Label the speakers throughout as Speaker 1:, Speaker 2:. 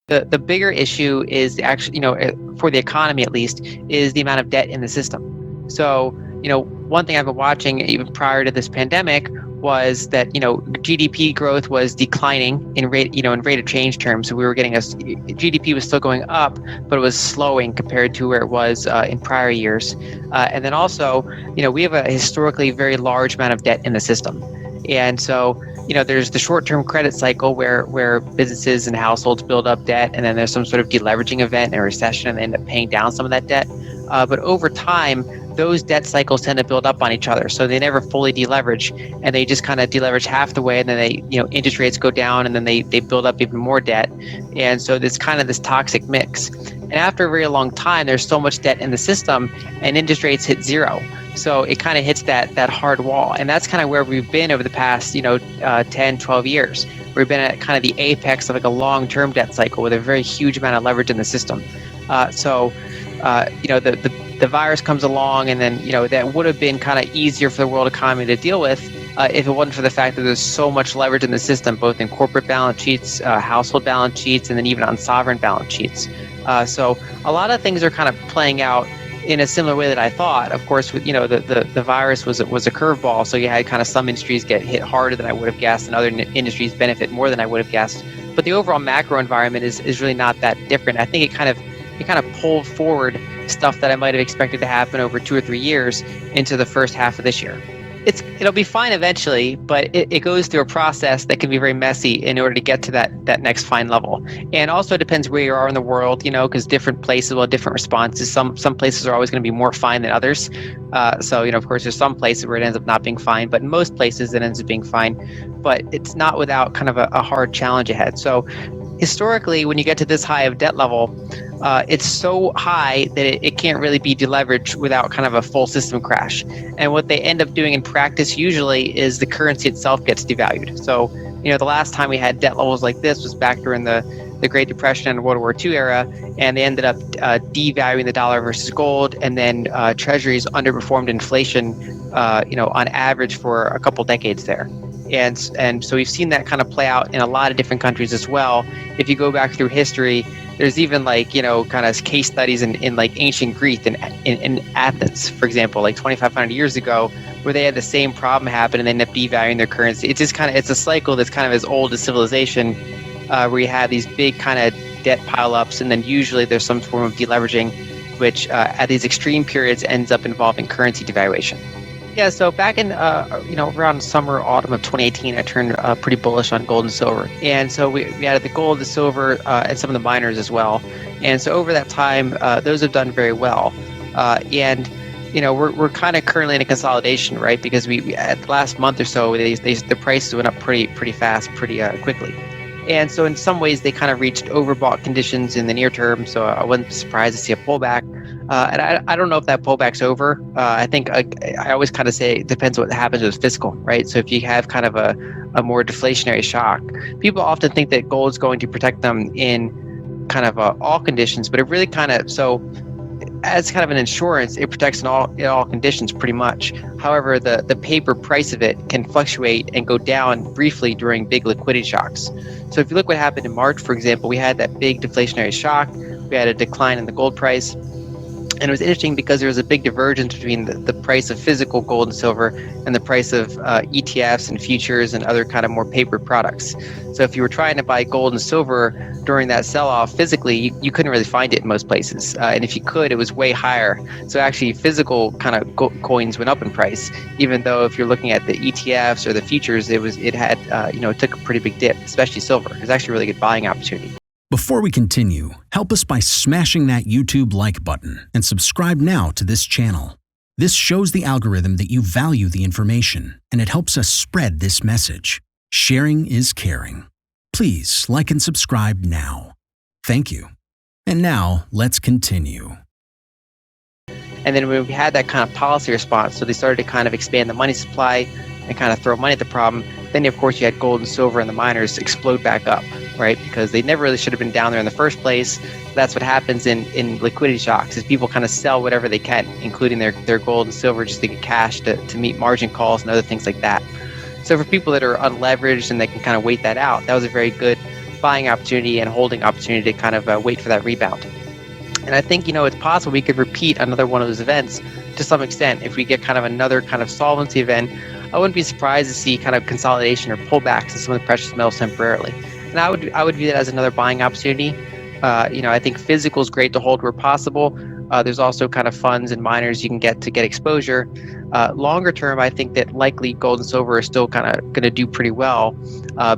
Speaker 1: The bigger issue is actually, for the economy at least, is the amount of debt in the system. So, one thing I've been watching even prior to this pandemic was that, GDP growth was declining in rate, in rate of change terms. So we were getting GDP was still going up, but it was slowing compared to where it was in prior years. And then also, we have a historically very large amount of debt in the system. And so, there's the short-term credit cycle where businesses and households build up debt, and then there's some sort of deleveraging event and a recession, and they end up paying down some of that debt. But over time, those debt cycles tend to build up on each other, so they never fully deleverage, and they just kind of deleverage half the way, and then they, interest rates go down, and then they build up even more debt, and so there's kind of this toxic mix. And after a very long time, there's so much debt in the system, and interest rates hit zero. So it kind of hits that hard wall. And that's kind of where we've been over the past, 10, 12 years. We've been at kind of the apex of like a long-term debt cycle with a very huge amount of leverage in the system. The virus comes along, and then, that would have been kind of easier for the world economy to deal with if it wasn't for the fact that there's so much leverage in the system, both in corporate balance sheets, household balance sheets, and then even on sovereign balance sheets. So a lot of things are kind of playing out in a similar way that I thought. Of course, the virus was a curveball, so you had kind of some industries get hit harder than I would have guessed, and other industries benefit more than I would have guessed. But the overall macro environment is really not that different. I think it kind of pulled forward stuff that I might have expected to happen over 2 or 3 years into the first half of this year. It'll be fine eventually, but it goes through a process that can be very messy in order to get to that next fine level. And also it depends where you are in the world, because different places will have different responses. Some places are always going to be more fine than others. Of course, there's some places where it ends up not being fine, but in most places it ends up being fine. But it's not without kind of a hard challenge ahead. So historically, when you get to this high of debt level, it's so high that it can't really be deleveraged without kind of a full system crash. And what they end up doing in practice usually is the currency itself gets devalued. So, the last time we had debt levels like this was back during the Great Depression and World War II era, and they ended up devaluing the dollar versus gold, and then treasuries underperformed inflation, on average for a couple decades there. And so we've seen that kind of play out in a lot of different countries as well. If you go back through history, there's even kind of case studies in like ancient Greece and in Athens, for example, like 2,500 years ago, where they had the same problem happen and they ended up devaluing their currency. It's a cycle that's kind of as old as civilization, where you have these big kind of debt pileups, and then usually there's some form of deleveraging, which at these extreme periods ends up involving currency devaluation. Yeah, so back in, around summer, autumn of 2018, I turned pretty bullish on gold and silver. And so we added the gold, the silver, and some of the miners as well. And so over that time, those have done very well. We're kind of currently in a consolidation, right? Because we at the last month or so, the prices went up pretty fast, pretty quickly. And so in some ways, they kind of reached overbought conditions in the near term. So I wasn't be surprised to see a pullback. And I don't know if that pullback's over. I think I always kind of say it depends what happens with fiscal, right? So if you have kind of a more deflationary shock, people often think that gold is going to protect them in kind of all conditions, but it really kind of, so as kind of an insurance, it protects in all conditions pretty much. However, the paper price of it can fluctuate and go down briefly during big liquidity shocks. So if you look what happened in March, for example, we had that big deflationary shock. We had a decline in the gold price. And it was interesting because there was a big divergence between the price of physical gold and silver and the price of ETFs and futures and other kind of more paper products. So if you were trying to buy gold and silver during that sell-off physically, you couldn't really find it in most places. And if you could, it was way higher. So actually physical kind of coins went up in price, even though if you're looking at the ETFs or the futures, it took a pretty big dip, especially silver. It was actually a really good buying opportunity.
Speaker 2: Before we continue, help us by smashing that YouTube like button and subscribe now to this channel. This shows the algorithm that you value the information, and it helps us spread this message. Sharing is caring. Please like and subscribe now. Thank you. And now, let's continue.
Speaker 1: And then when we had that kind of policy response, so they started to kind of expand the money supply and kind of throw money at the problem, then of course you had gold and silver and the miners explode back up, right? Because they never really should have been down there in the first place. That's what happens in liquidity shocks, is people kind of sell whatever they can, including their gold and silver, just to get cash to meet margin calls and other things like that. So for people that are unleveraged and they can kind of wait that out, that was a very good buying opportunity and holding opportunity to kind of wait for that rebound. And I think, it's possible we could repeat another one of those events to some extent. If we get kind of another kind of solvency event, I wouldn't be surprised to see kind of consolidation or pullbacks in some of the precious metals temporarily. And I would view that as another buying opportunity. I think physical is great to hold where possible. There's also kind of funds and miners you can get to get exposure. Longer term, I think that likely gold and silver are still kind of going to do pretty well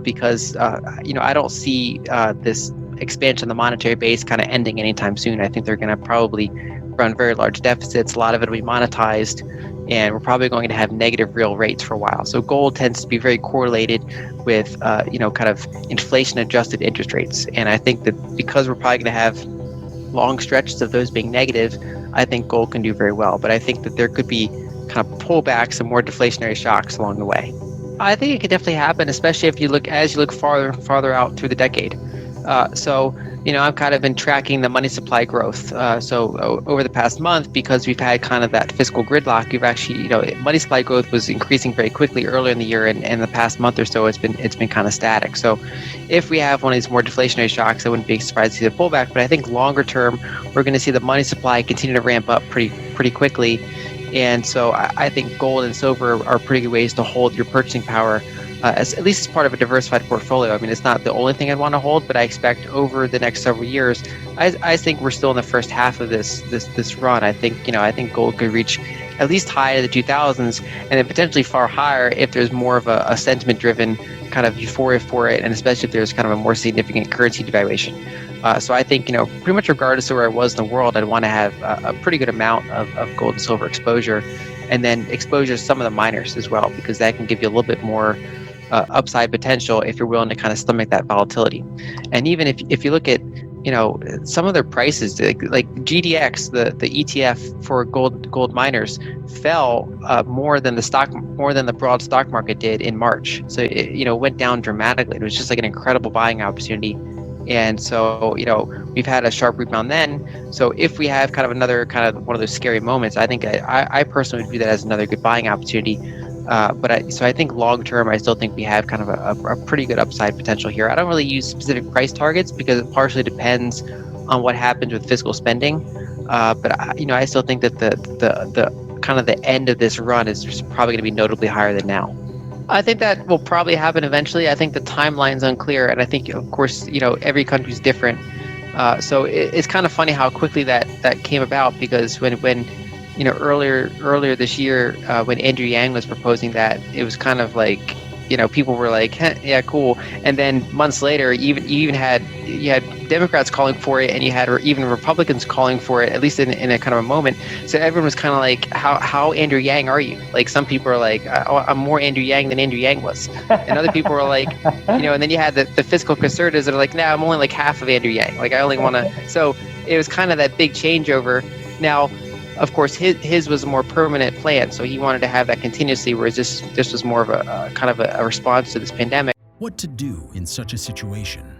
Speaker 1: because, I don't see this expansion of the monetary base kind of ending anytime soon. I think they're going to probably run very large deficits. A lot of it will be monetized, and we're probably going to have negative real rates for a while. So gold tends to be very correlated with, kind of inflation-adjusted interest rates. And I think that because we're probably going to have long stretches of those being negative, I think gold can do very well. But I think that there could be kind of pullbacks and more deflationary shocks along the way. I think it could definitely happen, especially if you look farther out through the decade. I've kind of been tracking the money supply growth. Over the past month, because we've had kind of that fiscal gridlock, we've actually, money supply growth was increasing very quickly earlier in the year, and the past month or so, it's been kind of static. So, if we have one of these more deflationary shocks, I wouldn't be surprised to see the pullback. But I think longer term, we're going to see the money supply continue to ramp up pretty quickly, and so I think gold and silver are pretty good ways to hold your purchasing power. At least as part of a diversified portfolio. I mean, it's not the only thing I'd want to hold, but I expect over the next several years, I think we're still in the first half of this run. I think gold could reach at least high to the 2000s, and then potentially far higher if there's more of a sentiment-driven kind of euphoria for it, and especially if there's kind of a more significant currency devaluation. So I think, pretty much regardless of where I was in the world, I'd want to have a pretty good amount of gold and silver exposure, and then exposure to some of the miners as well, because that can give you a little bit more upside potential if you're willing to kind of stomach that volatility. And even if you look at some of their prices, like GDX, the ETF for gold miners, fell more than the broad stock market did in March. So it went down dramatically. It was just like an incredible buying opportunity. And so we've had a sharp rebound then. So if we have kind of another kind of one of those scary moments, I think I personally would view that as another good buying opportunity. So I think long term, I still think we have kind of a pretty good upside potential here. I don't really use specific price targets because it partially depends on what happens with fiscal spending. But I still think that the kind of the end of this run is probably going to be notably higher than now. I think that will probably happen eventually. I think the timeline's unclear, and I think, of course, every country's different. So it's kind of funny how quickly that came about, because when earlier this year, when Andrew Yang was proposing that, it was kind of like, people were like, yeah, cool. And then months later, you had Democrats calling for it, and you had even Republicans calling for it, at least in a kind of a moment. So everyone was kind of like, how Andrew Yang are you? Like, some people are like, I'm more Andrew Yang than Andrew Yang was. And other people were like, and then you had the fiscal conservatives that are like, I'm only like half of Andrew Yang. Like, I only want to. So it was kind of that big changeover. Now, of course, his was a more permanent plan, so he wanted to have that continuously, whereas this was more of a kind of a response to this pandemic.
Speaker 2: What to do in such a situation?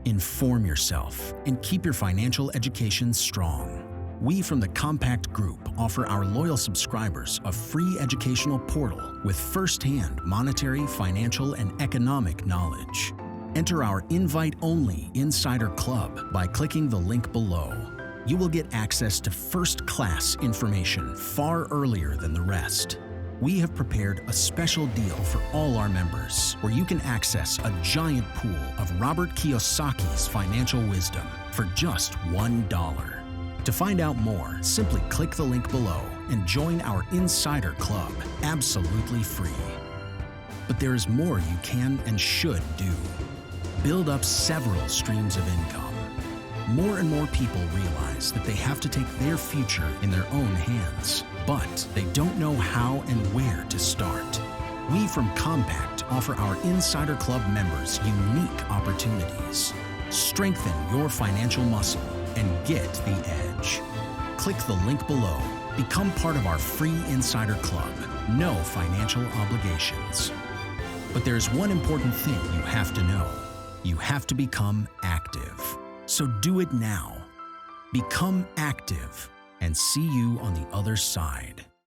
Speaker 2: Inform yourself and keep your financial education strong. We from the Compact Group offer our loyal subscribers a free educational portal with first-hand monetary, financial, and economic knowledge. Enter our invite-only Insider Club by clicking the link below. You will get access to first-class information far earlier than the rest. We have prepared a special deal for all our members, where you can access a giant pool of Robert Kiyosaki's financial wisdom for just $1. To find out more, simply click the link below and join our Insider Club absolutely free. But there is more you can and should do. Build up several streams of income. More and more people realize that they have to take their future in their own hands, but they don't know how and where to start. We from Compact offer our Insider Club members unique opportunities. Strengthen your financial muscle and get the edge. Click the link below. Become part of our free Insider Club. No financial obligations. But there's one important thing you have to know. You have to become active. So do it now. Become active, and see you on the other side.